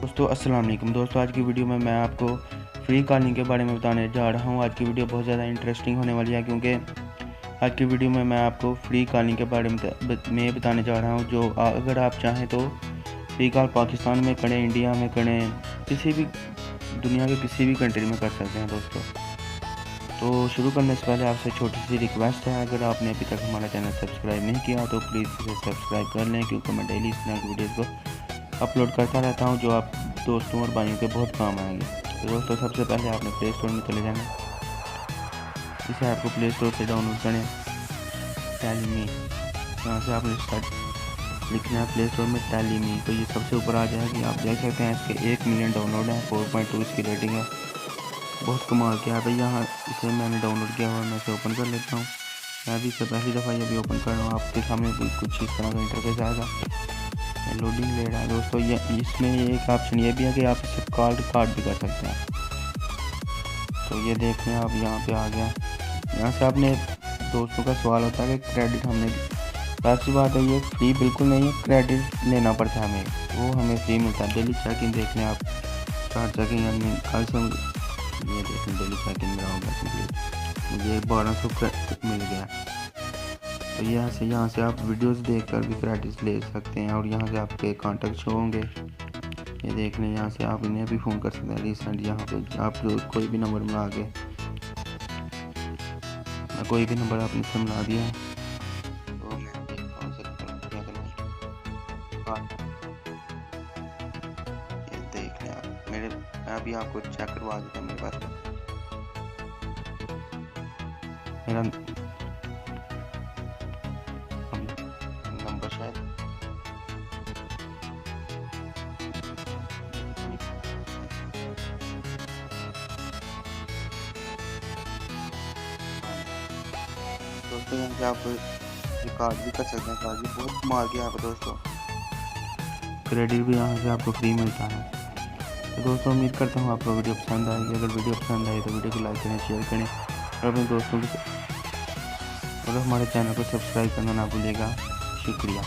दोस्तों अस्सलाम वालेकुम दोस्तों, आज की वीडियो में मैं आपको फ्री कॉलिंग के बारे में बताने जा रहा हूं। आज की वीडियो बहुत ज़्यादा इंटरेस्टिंग होने वाली है क्योंकि आज की वीडियो में मैं आपको फ्री कॉलिंग के बारे में बताने जा रहा हूं। जो अगर आप चाहें तो फ्री कॉल पाकिस्तान में करें, इंडिया में करें, किसी भी दुनिया के किसी भी कंट्री में कर सकते हैं दोस्तों। तो शुरू करने से पहले आपसे छोटी सी रिक्वेस्ट है, अगर आपने अभी तक हमारा चैनल सब्सक्राइब नहीं किया तो प्लीज़ इसे सब्सक्राइब कर लें, क्योंकि मैं डेली इस तरह की वीडियोज़ को अपलोड करता रहता हूं जो आप दोस्तों और भाइयों के बहुत काम आएंगे। तो दोस्तों सबसे पहले आपने प्ले स्टोर में चले जाना। इसे आपको प्ले स्टोर से डाउनलोड करें टेलीमी। यहाँ से आपने सर्च लिखना है प्ले स्टोर में टेलीमी, तो ये सबसे ऊपर आ जाएगी। आप देख सकते हैं इसके 1 मिलियन डाउनलोड है, 4.2 इसकी रेटिंग है। बहुत कमाल किया है भाई। यहाँ इसे मैंने डाउनलोड किया हुआ है, मैं इसे ओपन कर लेता हूँ। मैं भी इसे पहली दफ़ा ये भी ओपन कर रहा हूँ। आपके सामने कुछ इस तरह का इंटरफेस आएगा, लोडिंग ले रहा है दोस्तों। ये इसमें एक ऑप्शन ये भी है कि आप इसे कॉल रिकॉर्ड भी कर सकते हैं। तो ये देख लें आप, यहाँ पे आ गया। यहाँ से आपने दोस्तों का सवाल होता है कि क्रेडिट हमने, ऐसी बात है ये फ्री बिल्कुल नहीं है, क्रेडिट लेना पड़ता है हमें, वो हमें फ्री मिलता है। डेली चेकिंग देख लें आप, स्टार्ट चेकिंग हमने कल से ये देख लें, डेली चेकिंग मेरा होगा कंप्लीट, मुझे 1200 मिल गया। तो यहाँ से आप वीडियोस देखकर भी क्रेडिट ले सकते हैं और यहाँ से आपके कॉन्टैक्ट शो होंगे। ये देख लें, यहाँ से आप इन्हें भी फ़ोन कर सकते हैं रिसेंट। यहाँ पे आप कोई भी नंबर मिला के, मैं कोई भी नंबर आपने से मिला दिया है तो ये देख लें आप मेरे, मैं अभी आपको चेक करवा देता हूँ। मेरे पास मेरा नंबर शायद दोस्तों, यहाँ से आप रिकॉर्ड भी कर सकते हैं। कार्ड भी बहुत कमाल किया है दोस्तों, क्रेडिट भी यहाँ से आपको फ्री मिलता है। तो दोस्तों उम्मीद करता हूँ आपको वीडियो पसंद आएगी। अगर वीडियो पसंद आए तो वीडियो को लाइक करें, शेयर करें और अपने दोस्तों के और हमारे चैनल को सब्सक्राइब करना ना भूलिएगा। शुक्रिया।